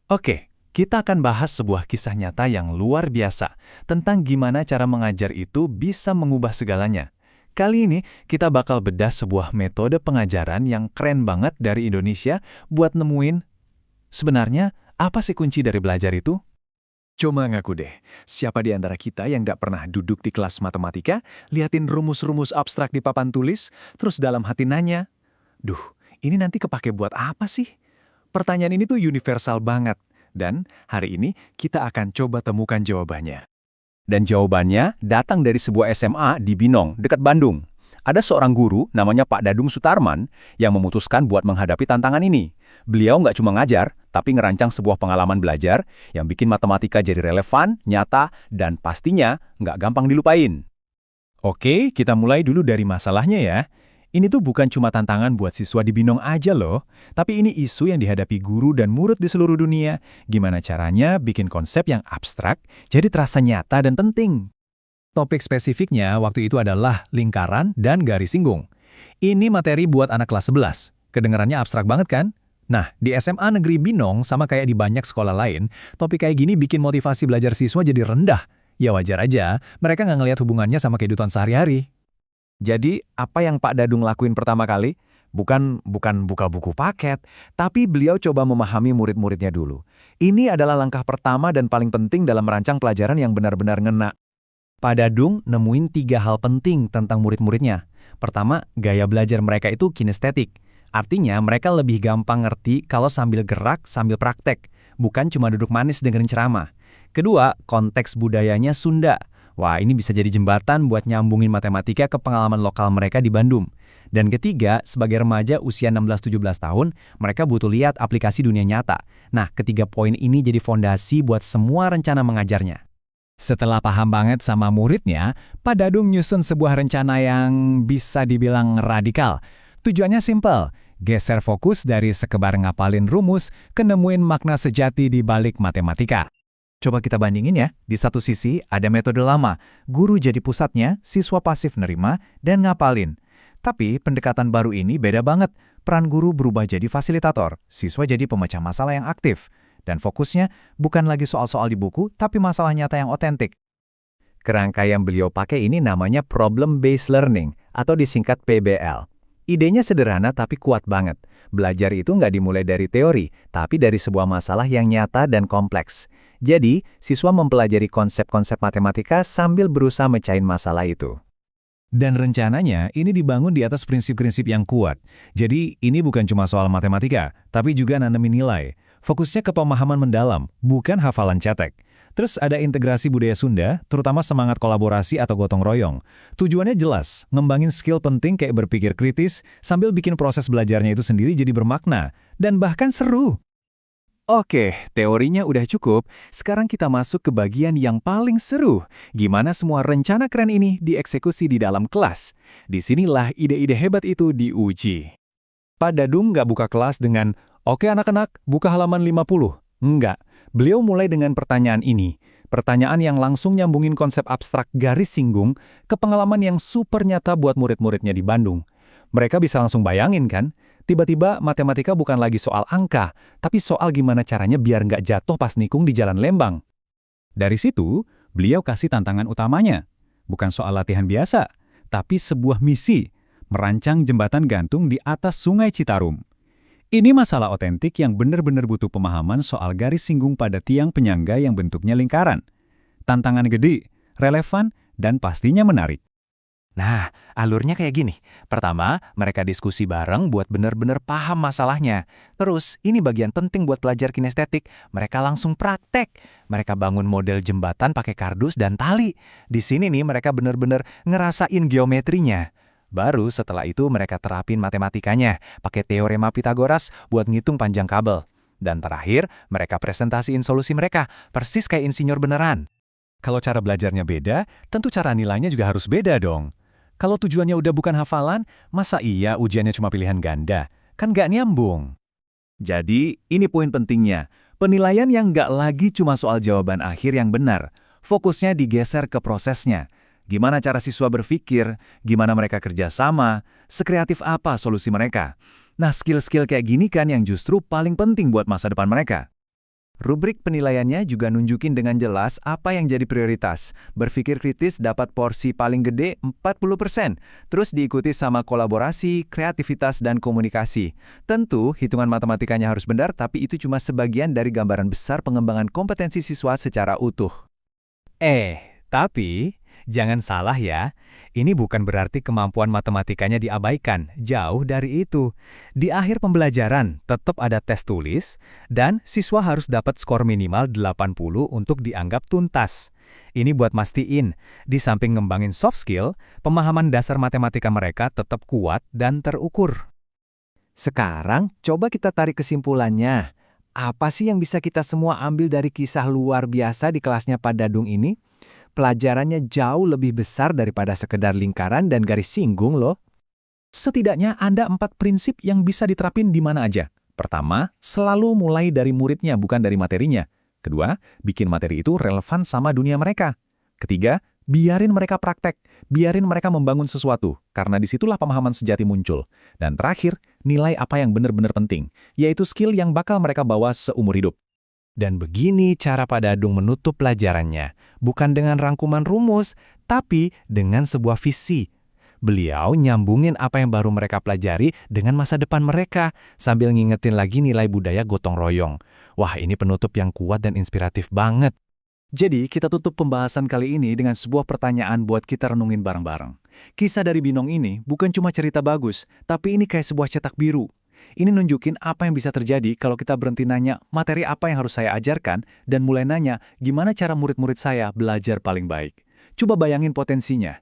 Oke, kita akan bahas sebuah kisah nyata yang luar biasa tentang gimana cara mengajar itu bisa mengubah segalanya. Kali ini kita bakal bedah sebuah metode pengajaran yang keren banget dari Indonesia buat nemuin sebenarnya apa sih kunci dari belajar itu? Coba ngaku deh, siapa di antara kita yang nggak pernah duduk di kelas matematika, liatin rumus-rumus abstrak di papan tulis, terus dalam hati nanya, duh, ini nanti kepake buat apa sih? Pertanyaan ini tuh universal banget, dan hari ini kita akan coba temukan jawabannya. Dan jawabannya datang dari sebuah SMA di Binong, dekat Bandung. Ada seorang guru, namanya Pak Dadung Sutarman, yang memutuskan buat menghadapi tantangan ini. Beliau nggak cuma ngajar, tapi ngerancang sebuah pengalaman belajar yang bikin matematika jadi relevan, nyata, dan pastinya nggak gampang dilupain. Oke, kita mulai dulu dari masalahnya ya. Ini tuh bukan cuma tantangan buat siswa di Binong aja loh, tapi ini isu yang dihadapi guru dan murid di seluruh dunia. Gimana caranya bikin konsep yang abstrak jadi terasa nyata dan penting? Topik spesifiknya waktu itu adalah lingkaran dan garis singgung. Ini materi buat anak kelas 11. Kedengarannya abstrak banget kan? Nah, di SMA Negeri Binong sama kayak di banyak sekolah lain, topik kayak gini bikin motivasi belajar siswa jadi rendah. Ya wajar aja, mereka nggak ngelihat hubungannya sama kehidupan sehari-hari. Jadi, apa yang Pak Dadung lakuin pertama kali? Bukan buka buku paket, tapi beliau coba memahami murid-muridnya dulu. Ini adalah langkah pertama dan paling penting dalam merancang pelajaran yang benar-benar ngena. Pak Dadung nemuin 3 hal penting tentang murid-muridnya. Pertama, gaya belajar mereka itu kinestetik. Artinya mereka lebih gampang ngerti kalau sambil gerak, sambil praktek. Bukan cuma duduk manis dengerin ceramah. Kedua, konteks budayanya Sunda. Wah, ini bisa jadi jembatan buat nyambungin matematika ke pengalaman lokal mereka di Bandung. Dan ketiga, sebagai remaja usia 16-17 tahun, mereka butuh lihat aplikasi dunia nyata. Nah, ketiga poin ini jadi fondasi buat semua rencana mengajarnya. Setelah paham banget sama muridnya, Pak Dadung nyusun sebuah rencana yang bisa dibilang radikal. Tujuannya simpel, geser fokus dari sekebar ngapalin rumus ke nemuin makna sejati di balik matematika. Coba kita bandingin ya, di satu sisi ada metode lama, guru jadi pusatnya, siswa pasif nerima, dan ngapalin. Tapi pendekatan baru ini beda banget, peran guru berubah jadi fasilitator, siswa jadi pemecah masalah yang aktif. Dan fokusnya bukan lagi soal-soal di buku, tapi masalah nyata yang otentik. Kerangka yang beliau pakai ini namanya Problem Based Learning, atau disingkat PBL. Idenya sederhana tapi kuat banget. Belajar itu nggak dimulai dari teori, tapi dari sebuah masalah yang nyata dan kompleks. Jadi, siswa mempelajari konsep-konsep matematika sambil berusaha mecahin masalah itu. Dan rencananya ini dibangun di atas prinsip-prinsip yang kuat. Jadi ini bukan cuma soal matematika, tapi juga nanemin nilai. Fokusnya ke pemahaman mendalam, bukan hafalan cetek. Terus ada integrasi budaya Sunda, terutama semangat kolaborasi atau gotong royong. Tujuannya jelas, ngembangin skill penting kayak berpikir kritis, sambil bikin proses belajarnya itu sendiri jadi bermakna, dan bahkan seru. Oke, teorinya udah cukup. Sekarang kita masuk ke bagian yang paling seru. Gimana semua rencana keren ini dieksekusi di dalam kelas? Disinilah ide-ide hebat itu diuji. Pak Dadung nggak buka kelas dengan, "Oke anak-anak, buka halaman 50." Enggak, beliau mulai dengan pertanyaan ini. Pertanyaan yang langsung nyambungin konsep abstrak garis singgung ke pengalaman yang super nyata buat murid-muridnya di Bandung. Mereka bisa langsung bayangin kan? Tiba-tiba matematika bukan lagi soal angka, tapi soal gimana caranya biar nggak jatuh pas nikung di jalan Lembang. Dari situ, beliau kasih tantangan utamanya. Bukan soal latihan biasa, tapi sebuah misi, merancang jembatan gantung di atas Sungai Citarum. Ini masalah otentik yang benar-benar butuh pemahaman soal garis singgung pada tiang penyangga yang bentuknya lingkaran. Tantangan gede, relevan, dan pastinya menarik. Nah, alurnya kayak gini. Pertama, mereka diskusi bareng buat benar-benar paham masalahnya. Terus, ini bagian penting buat pelajar kinestetik. Mereka langsung praktek. Mereka bangun model jembatan pakai kardus dan tali. Di sini nih mereka benar-benar ngerasain geometrinya. Baru setelah itu mereka terapin matematikanya, pakai teorema Pythagoras buat ngitung panjang kabel. Dan terakhir, mereka presentasiin solusi mereka, persis kayak insinyur beneran. Kalau cara belajarnya beda, tentu cara nilainya juga harus beda dong. Kalau tujuannya udah bukan hafalan, masa iya ujiannya cuma pilihan ganda? Kan nggak nyambung. Jadi, ini poin pentingnya. Penilaian yang nggak lagi cuma soal jawaban akhir yang benar. Fokusnya digeser ke prosesnya. Gimana cara siswa berpikir, gimana mereka kerja sama, sekreatif apa solusi mereka. Nah, skill-skill kayak gini kan yang justru paling penting buat masa depan mereka. Rubrik penilaiannya juga nunjukin dengan jelas apa yang jadi prioritas. Berpikir kritis dapat porsi paling gede 40%, terus diikuti sama kolaborasi, kreativitas, dan komunikasi. Tentu, hitungan matematikanya harus benar, tapi itu cuma sebagian dari gambaran besar pengembangan kompetensi siswa secara utuh. Tapi jangan salah ya, ini bukan berarti kemampuan matematikanya diabaikan, jauh dari itu. Di akhir pembelajaran, tetap ada tes tulis, dan siswa harus dapat skor minimal 80 untuk dianggap tuntas. Ini buat mastiin, di samping ngembangin soft skill, pemahaman dasar matematika mereka tetap kuat dan terukur. Sekarang, coba kita tarik kesimpulannya. Apa sih yang bisa kita semua ambil dari kisah luar biasa di kelasnya Pak Dadung ini? Pelajarannya jauh lebih besar daripada sekedar lingkaran dan garis singgung loh. Setidaknya ada 4 prinsip yang bisa diterapin di mana aja. Pertama, selalu mulai dari muridnya, bukan dari materinya. Kedua, bikin materi itu relevan sama dunia mereka. Ketiga, biarin mereka praktek, biarin mereka membangun sesuatu, karena disitulah pemahaman sejati muncul. Dan terakhir, nilai apa yang benar-benar penting, yaitu skill yang bakal mereka bawa seumur hidup. Dan begini cara Pak Dadung menutup pelajarannya, bukan dengan rangkuman rumus, tapi dengan sebuah visi. Beliau nyambungin apa yang baru mereka pelajari dengan masa depan mereka, sambil ngingetin lagi nilai budaya gotong royong. Wah, ini penutup yang kuat dan inspiratif banget. Jadi, kita tutup pembahasan kali ini dengan sebuah pertanyaan buat kita renungin bareng-bareng. Kisah dari Binong ini bukan cuma cerita bagus, tapi ini kayak sebuah cetak biru. Ini nunjukin apa yang bisa terjadi kalau kita berhenti nanya materi apa yang harus saya ajarkan dan mulai nanya gimana cara murid-murid saya belajar paling baik. Coba bayangin potensinya.